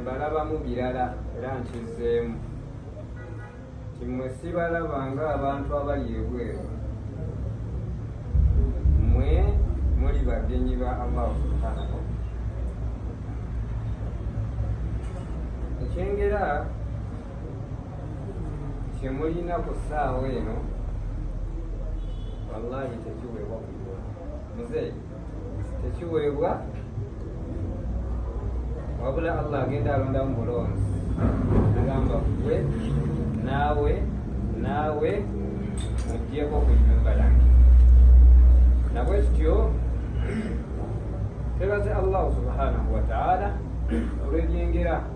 mbalabamu birala era nkizzeemu nti mmwe sibalaba ng'abantu abali ebweru, mmwe muli bagenyi ba Allah subhanahu. Ekyengera kyemulina ku ssaawa eno wallahi tekiweebwa kuliwa muzeeyi, tekiweebwa, wabula Allah agenda alondamu bulonzi agamba gwe naawe muggyeko ku nnyumba yange. Nabwe kityo twebaze Allah subhanahu wa ta'ala olw'ebyengera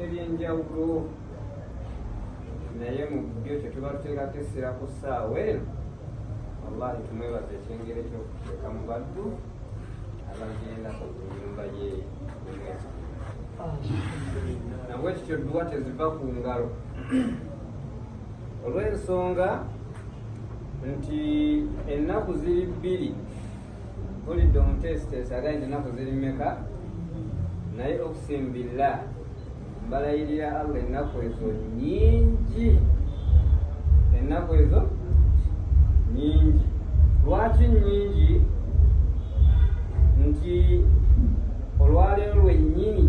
ebyenjawulo, naye mu byo kyo tuba tuteekako essira ku ssaawa eno. Wallahi tumwebaza ekyengera ekyokuteeka mu baddu abagenda ku nnyumba ye. Nabwe kityo dduwa teziva ku ngalo olw'ensonga nti ennaku ziri bbiri, bulidde omuteesiteesi againe ennaku ziri mmeka, naye okusimbilla mbalayirira Allah ennaku ezo nnyingi, ennaku ezo nnyingi. Lwaki nnyingi? Nti olwaleero lwennyini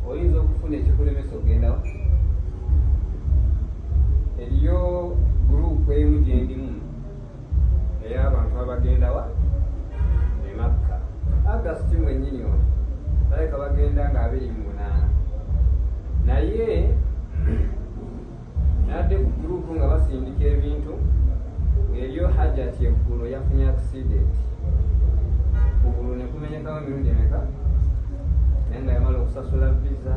oyinza okufuna ekikulemesa ogendawa. Eriyo gurupu emu gyendimu ey'abantu abagendawa e Makka. Agasiti mwennyini ono baleka bagenda nga 28, naye nadde ku gurupu nga basindika ebintu, eryo hajjati eggulo yafunye accident, kugulu ne kumenyekawo emirundi emeka, naye nga yamala okusasula visa,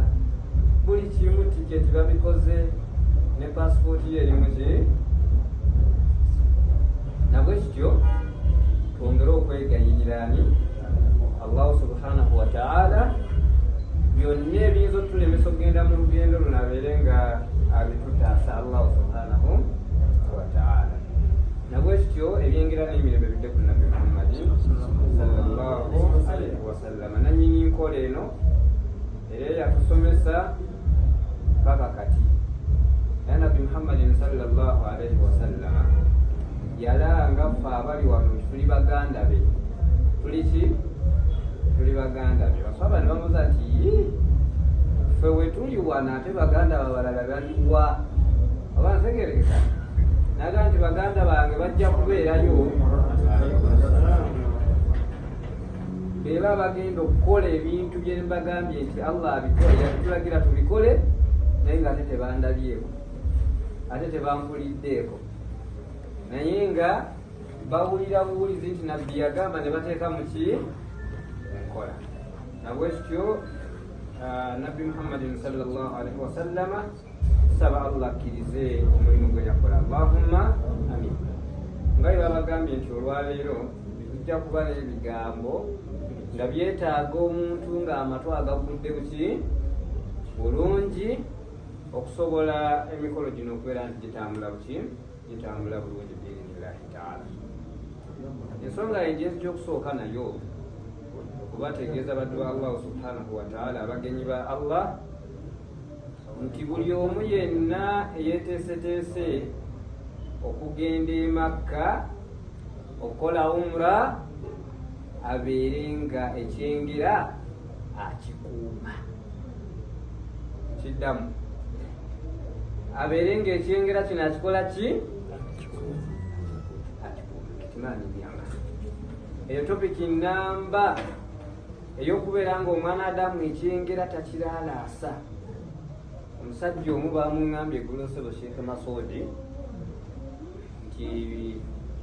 buli kimu tiketi babikoze ne passport ye erimu ki. Nabwe kityo twongere okwegayiriraani Allah subhanahu wa ta'ala byonna ebiyinza otulemesa okugenda mu lugendo luno abeere nga abitutaasa Allah subhanahu wa ta'ala. Nabwe kityo ebyengera n'emirembe bidde ku Nabbi Muhammadin sallallahu alaihi wasallam. Nannyini nkola eno era yatusomesa paka kati. Ya Nabbi Muhammadin sallallahu alaihi wasallam yalanga ffe abali wano tuli baganda be. Tuli ki? Tuli baganda be. Basaba ne bamubuuza nti ffe we tuli wano ate baganda babalala baliwa? Oba nsegerekeka? Naga nti baganda bange bajja kubeerayo era bagenda okukola ebintu bye mbagambye nti Allah abikole, yatulagira tubikole, naye nga ate tebandabyeko, ate tebampuliddeeko, naye nga bawulira buwulizi nti nabbi yagamba ne bateeka mu ki nkola. Nabwe kityo Nabbi Muhammadin sallallahu alaihi wasallama saba Allah akkirize omulimu gwe yakola. Allahumma amin. Nga bwe babagambye nti olwaleero tujja kuba n'ebigambo nga byetaaga omuntu ng'amatu agagudde buki bulungi okusobola emikolo gino okubeera nti gitambula buki, gitambula bulungi biidhnillahi ta'ala. Ensonga yenjezi gy'okusooka nayo okubategeeza baddu ba Allah subhanahu wa ta'ala, abagenyi ba Allah, nti buli omu yenna eyeeteeseteese okugenda e Makka okukola umra abeere nga ekyengera akikuuma. Kiddamu, abeere nga ekyengera kino akikola ki? Akikuuma. Kimaani byanga eyo topiki namba ey'okubeera nga omwana Adamu ekyengera takiraalaasa. Omusajja omu bamungambye egulosebo Sheikh Masudi nti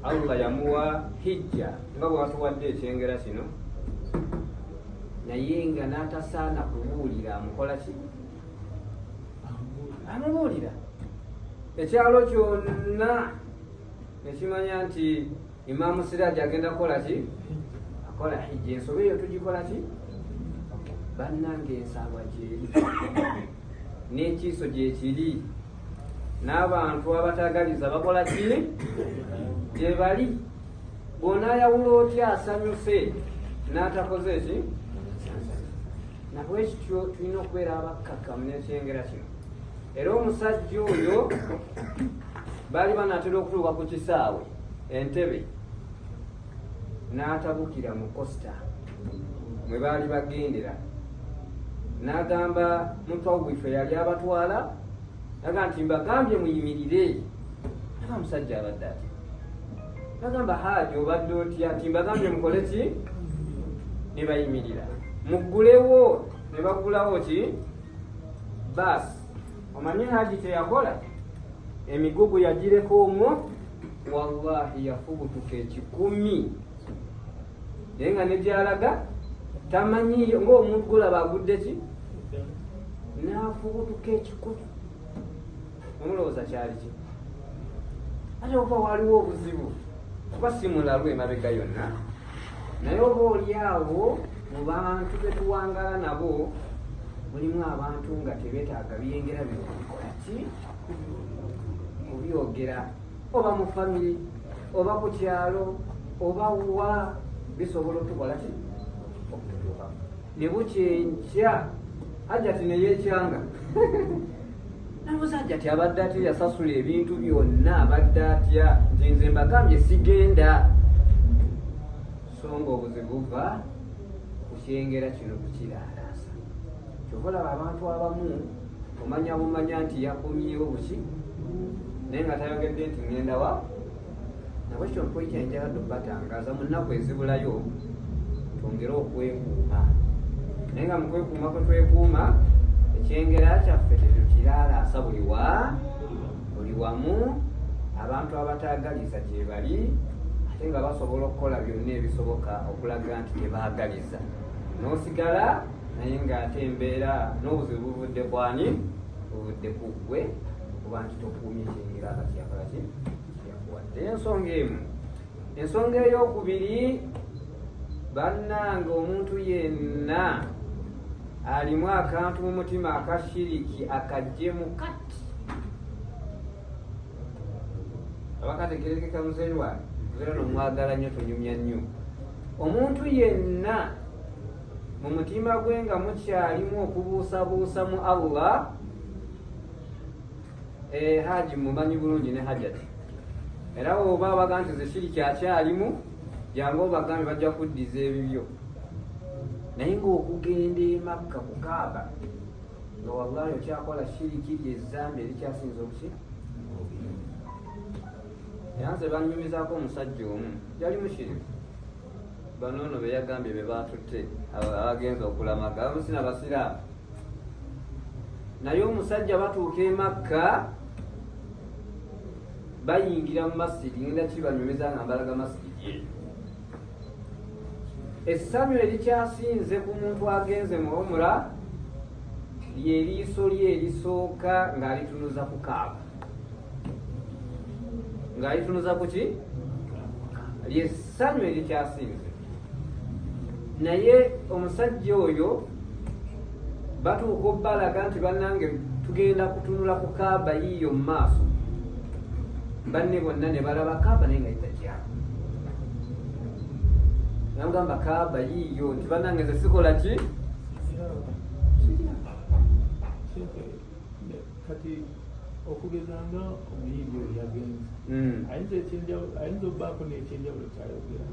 Allah yamuwa hijja nga bwatuwadde ekyengera kino, naye nga n'atasaana kubuulira amukola ki? Amubuulira. Ekyalo kyonna nekimanya nti Imaamu Siraji agenda kukola ki? Akola hijja. Ensobe eyo tugikola ki? Bannange ensaalwa gyeri n'ekiiso gyekiri, n'abantu abatagaliza bakola ki? Gye bali. Bw'onaayawula otya asanyuse n'atakoze ki? nabwekityo tulina okubeera abakkakkamu n'ekyengera kino. Era omusajja oyo baali banatera okutuuka ku kisaawe Entebbe n'atabukira mu Costa mwe baali bagendera, n'agamba mutwawuife yali abatwala, naga nti mbagambye muyimirire. Aba musajja abadde ati nagamba Haaji obadde otya? Nti mbagambye mukole ki? Ne bayimirira. Muggulewo ne bagulawo ki? Baasi omanyi Haaji teyakola, emigugu yagireko omwo, wallahi yafubutuka 10, naye nga ne gyalaga tamanyiyo ng'omuntu gulaba agudde ki? N'afubutuka 10. Omulowooza kyali ki? Ate oba waliwo obuzibu kuba si mulalu emabega yonna, naye oba oli awo mu bantu betuwangala nabo mulimu abantu nga tebeetaaga byengera bino kubikola ki? Kubyogera oba mu famire oba ku kyalo oba wa, bisobola okutukola ki? Okutuuka ne bukyenkya Hajjati ne yeekyanga nabuuza Hajjati abadde atya? Yasasula ebintu byonna abadde atya? Nti nze mbagambye sigenda. So nga obuzibu buva ku kyengera kino kukiraalaasa. Kyova olaba abantu abamu omanya bumanya nti yakomyewo buki naye nga tayogedde nti ngenda wa. Nabwekityo mpulira enjagadde okubatangaaza mu nnaku ezibulayo twongere okwekuuma, naye nga mu kwekuuma kwe twekuuma ekyengera kyaffe tetukiraalaasa buli wamu. Abantu abataagaliza gye bali ate nga basobola okukola byonna ebisoboka okulaga nti tebaagaliza, n'osigala naye ng'ate embeera n'obuzibu buvudde kwani? Buvudde ku ggwe kuba nti tokuumye ekyengera akakyakola ki? Kyakuwadde. Ensonga emu. Ensonga ey'okubiri, bannange omuntu yenna alimu akantu mu mutima akashiriki akajjemu kati abakategerekeka muzeeyi wange era nomwagala nnyo tonyumya nnyo. Omuntu yenna mu mutima gwe nga mukyalimu okubuusabuusa mu Allah, Haaji mumanyi bulungi ne Hajjati, era oba abaga nti ze shiriki akyalimu jangu obagambe bajja kuddiza ebibyo. Naye ng'okugenda e Makka ku Kaaba nga wallahi okyakola shiriki ly'ezzambi erikyasinza okuki? Yanze banyumizaako omusajja omu yali mushirifu, banoono be yagambye be batutte abagenza okulamaga abamusina basiraamu. Naye omusajja batuuka e Makka bayingira mu masjidi, ngenda kibanyumiza nga mbalaga masjidi eyo. Essanyu erikyasinze ku muntu agenze mu umra ly'eriiso lye erisooka ng'alitunuza ku Kaaba. Ng'alitunuza ku ki? Ly'essanyu erikyasinze. Naye omusajja oyo batuuka obbalaga nti bannange tugenda kutunula ku Kaaba yiiyo mu maaso. Banne bonna ne balaba Kaaba naye nga itakyama. Namugamba Kaaba yiiyo nti bannange nze sikola ki? Kati okugezanga omuyimbi oyo yagenze ayinza obbaako n'ekyenjawulo kyayogera,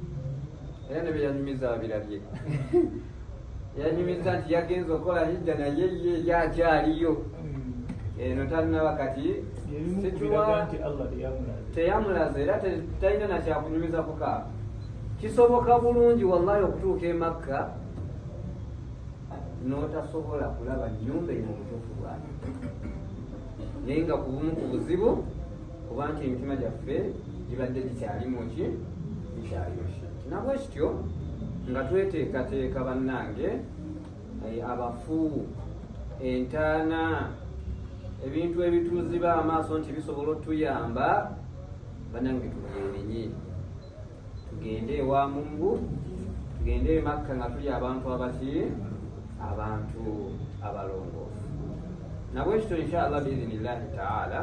era ne beyanyumiza abirabye. Yanyumiza nti yagenze okola hijja naye ye yakyaliyo eno talinaba kati teyamulaze era talina nakyakunyumiza ku Kaaba. Kisoboka bulungi wallahi okutuuka e Makka n'otasobola kulaba nnyumba eno omutuufu bwayo, naye nga ku bumu ku buzibu kuba nti emitima gyaffe gibadde gikyalimu ki? Gikyalimu shirki. Nabwekityo nga tweteekateeka bannange abafu, entaana, ebintu ebituziba amaaso nti bisobola otuyamba, bannange tugendenye, tugende ewa Mungu, tugende e Makka nga tuli abantu abaki? Abantu abalongoofu. Nabwekityo inshallah biizinillahi taala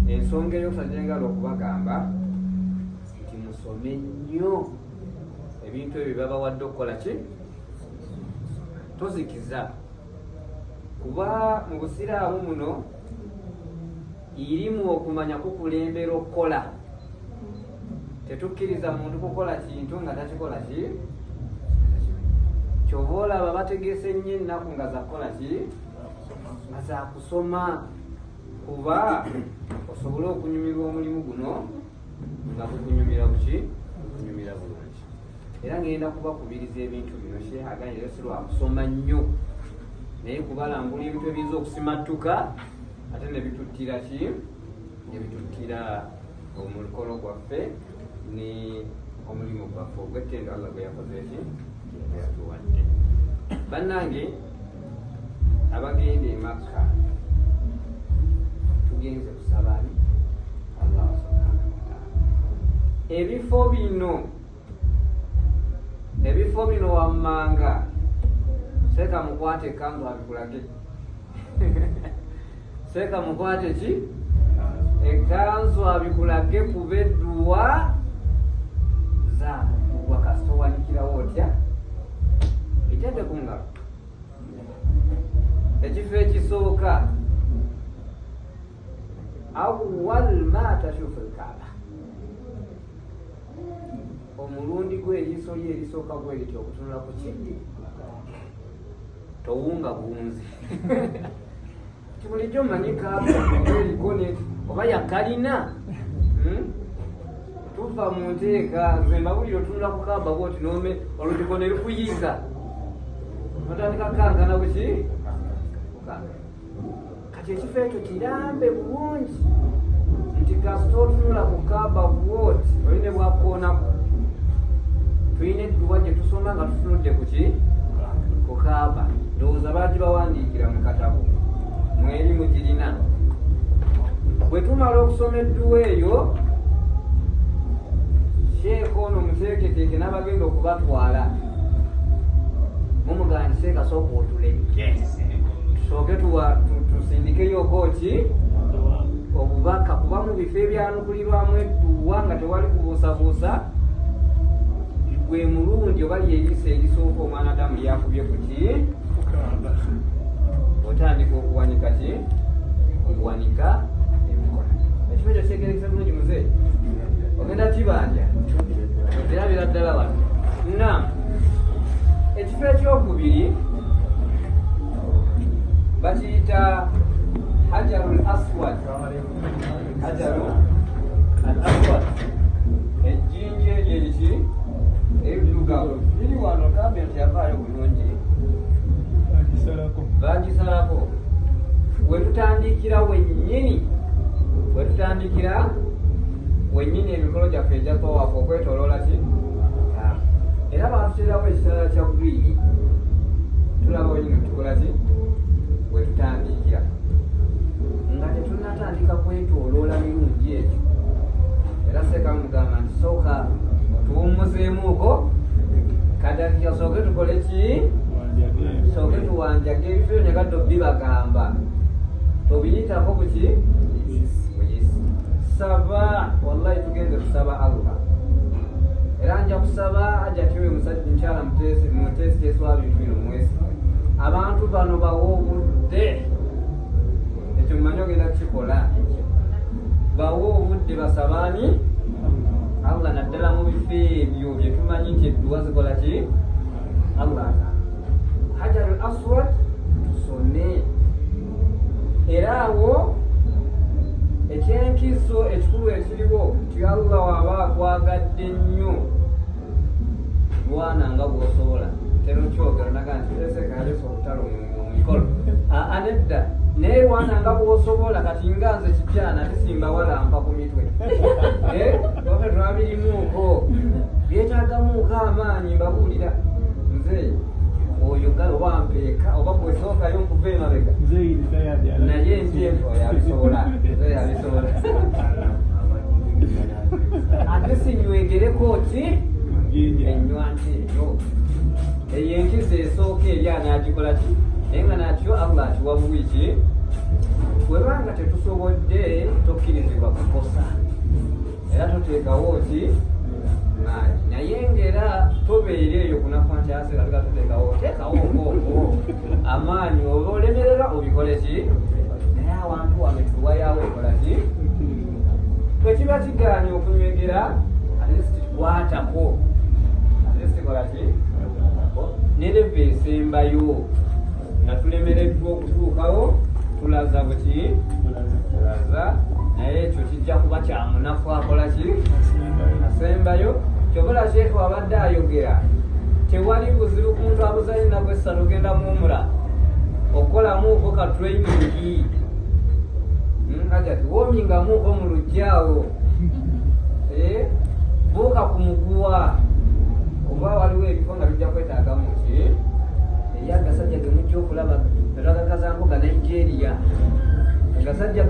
ensonga ey'okutajengala okubagamba nti musome nnyo ebintu ebyo babawadde okukola ki? tozikiza kuba mu busiraamu muno irimu okumanya kukulembera okukola. Tetukkiriza muntu kukola kintu nga takikola ki kyova olaba bategese nnyo ennaku nga zakukola ki nga zakusoma kuba osobole okunyumirwa omulimu guno nga gukunyumira buki kunyumira bulungi. Era ngenda kubakubiriza ebintu bino Sheikh aganyire si lwa kusoma nnyo naye kubalambula ebintu ebiyinza okusimattuka ate ne bituttira ki ne bituttira omukolo gwaffe ne omulimu gwaffe ogw'ettendo Allah gwe yakoze eki yatuwadde. Bannange abagenda e Makka tugenze kusaba ani Allah subhanahu wa ta'ala. Ebifo bino wammanga seka mukwate ekanzu abikulage seka mukwate ki ekanzu abikulage kuba edduwa zaakugwa kasita owanikirawo otya itende ku ngalo. Ekifo ekisooka awwal ma tashufu al-Kaaba, omulundi gw'eriiso lye erisooka bwerityo okutunula ku kiddi towunga bunzi kibulijjo manyi Kaaba erikone oba yakalina tuva mu nteeka nze mbawulire otunula ku Kaaba bwoti nome olutiko ne lukuyiza notandika kankana buki kati ekifo ekyo kirambe bulungi nti kasita otunula ku Kaaba bwoti oline bwakoonako tulina edduwa gye tusoma nga tutunudde kuki ku Kaaba. Ndowooza baagibawandiikira mu katabo mweri mugirina. Bwe tumala okusoma edduwa eyo Sheikh ono muteeketeeke n'abagenda okubatwala mumugamba Sheikh asooka otulejje tusooke tusindikeyoko ki obubaka kuba mu bifo ebyanukulirwamu edduwa nga tewali kubuusabuusa gwe mulundi oba lyeriiso erisooka omwana Adamu lyakubye ku ki otandika okuwanika ki okuwanika emikono. Ekifo ekyo kyegerekesa bulungi muzee ogenda kibanja oterabira ddala wano. Ekifo ekyokubiri bakiyita Hajarul Aswad. Hajarul Aswad ejjinja eryo eriki eriddugavu liri wano kambe nti yavaayo bulungi bagisalako. Wetutandikira wennyini emikolo gyaffe egya tawaafu okwetoloola ki era baatuteerawo ekitala kya green tulaba wenyini tukola ki wetutandikira nga tetunatandika kwetoloola mirungi ekyo. Era seeka mugamba nti sooka otuwummuzeemuuko kadaki kasooke tukole ki sooke tuwanjage ebifo byo nyagadde bibagamba tobiyitako kuki saba. Wallahi tugenze kusaba Allah era nja kusaba ajatiwe mukyala mutesiteswa bintu bino mwesi abantu bano bawa obudde ekyo mumanyi ogenda kukikola bawa obudde basabani Allah naddala mu bifo ebyo byetumanyi nti edduwa zikola ki Allah. Hajarul Aswad tusome era awo ekyenkiso ekikulu ekiriwo nti Allah waba akwagadde nnyo lwana nga bw'osobola terukyogera naga nti esekaleesa okutala mu mikolo anedda naye lwana nga bw'osobola kati nga nze kikyana tisimba walampa ku mitwe ofe twabirimuuko byetaagamuuko amaanyi mbabuulira nze oyo oba mpeeka oba bwesookayo nkuva emabega naye ntyeko yabisobola ate sinywegereko ki enywanti eyo eyo enkizo esooka eri anaagikola ki naye nga nakyo Allah akiwa buwiki. Bwebanga tetusobodde tokkirizibwa kukosa era tuteekawo ki naye ngera tobeera eyo kunafa nti aseka tuteekawo ng'oko amaanyi oba olemerera obikole ki naye awantu wano tuwayawo ekola ki bwekiba kigaanye okunywegera kwatako kola ki ne leva esembayo nga tulemereddwa okutuukawo tulaza buki tulaza naye ekyo kijja kuba kyamunafu akola ki asembayo kyobola sheekhe wabadde ayogera tewali buzibu ku muntu abuzanyi nabwe essatu ogenda muwumula okukolamuuko ka training ajati womingamuuko mu lujjaawo buuka ku muguwa oba waliwo ebifo nga bijja kwetaagamu ki eyo agasajja ge mujja okulaba natwagagazanko ga Nigeria agasajja